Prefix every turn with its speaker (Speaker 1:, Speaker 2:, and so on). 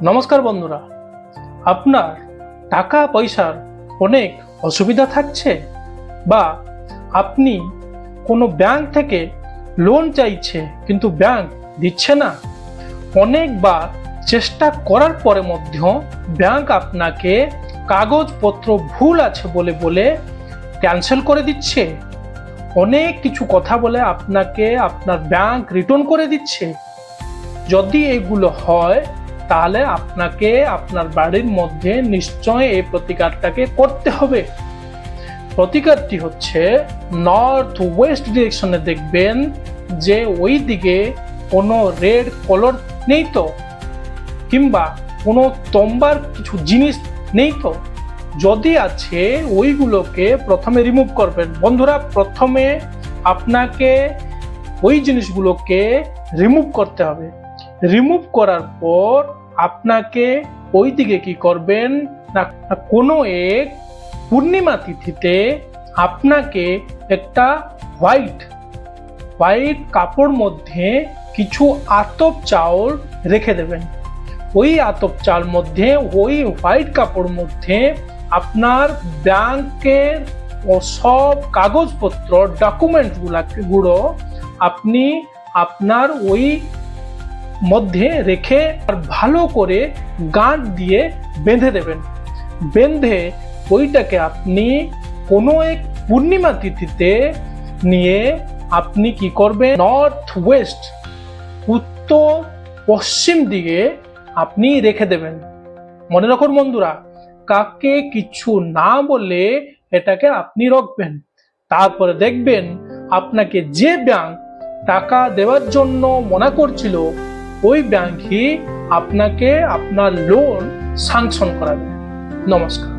Speaker 1: নমস্কার বন্ধুরা, আপনার টাকা পয়সার অনেক অসুবিধা থাকছে বা আপনি কোনো ব্যাংক থেকে লোন চাইছে কিন্তু ব্যাংক দিচ্ছে না। অনেকবার চেষ্টা করার পরে মধ্যেও ব্যাংক আপনাকে কাগজপত্র ভুল আছে বলে বলে ক্যান্সেল করে দিচ্ছে। অনেক কিছু কথা বলে আপনাকে আপনার ব্যাংক রিটার্ন করে দিচ্ছে। যদি এগুলো হয় তাহলে আপনাকে আপনার বাড়ির মধ্যে নিশ্চয় এই প্রতিকারটাকে করতে হবে। প্রতিকারটি হচ্ছে নর্থ ওয়েস্ট ডিরেকশনে দেখবেন যে ওই দিকে কোনো রেড কলার নেই তো, কিংবা কোনো তম্বার কিছু জিনিস নেই তো। যদি আছে ওইগুলোকে প্রথমে রিমুভ করবেন। বন্ধুরা, প্রথমে আপনাকে ওই জিনিসগুলোকে রিমুভ করতে হবে। রিমুভ করার পর আপনাকে ওই দিকে কি করবেন না, কোনো এক পূর্ণিমা তিথিতে আপনাকে একটা হোয়াইট কাপড় মধ্যে কিছু আতপ চাউল রেখে দেবেন। ওই আতপ চাল মধ্যে ওই হোয়াইট কাপড় মধ্যে আপনার ব্যাংকের সব কাগজপত্র ডকুমেন্টগুলো আপনি আপনার ওই মধ্যে রেখে আর ভালো করে গাঁট দিয়ে বেঁধে দেবেন। বেঁধে ওইটাকে আপনি কোনো এক পূর্ণিমা তিথিতে নিয়ে আপনি কি করবেন, নর্থ ওয়েস্ট উত্তর পশ্চিম দিকে আপনি রেখে দেবেন। মনে রাখুন বন্ধুরা, কাকে কিছু না বলে এটাকে আপনি রাখবেন। তারপরে দেখবেন আপনাকে যে ব্যাংক টাকা দেওয়ার জন্য মনা করছিল ওই ব্যাংকই আপনাকে আপনার লোন স্যাংশন করাবে। নমস্কার।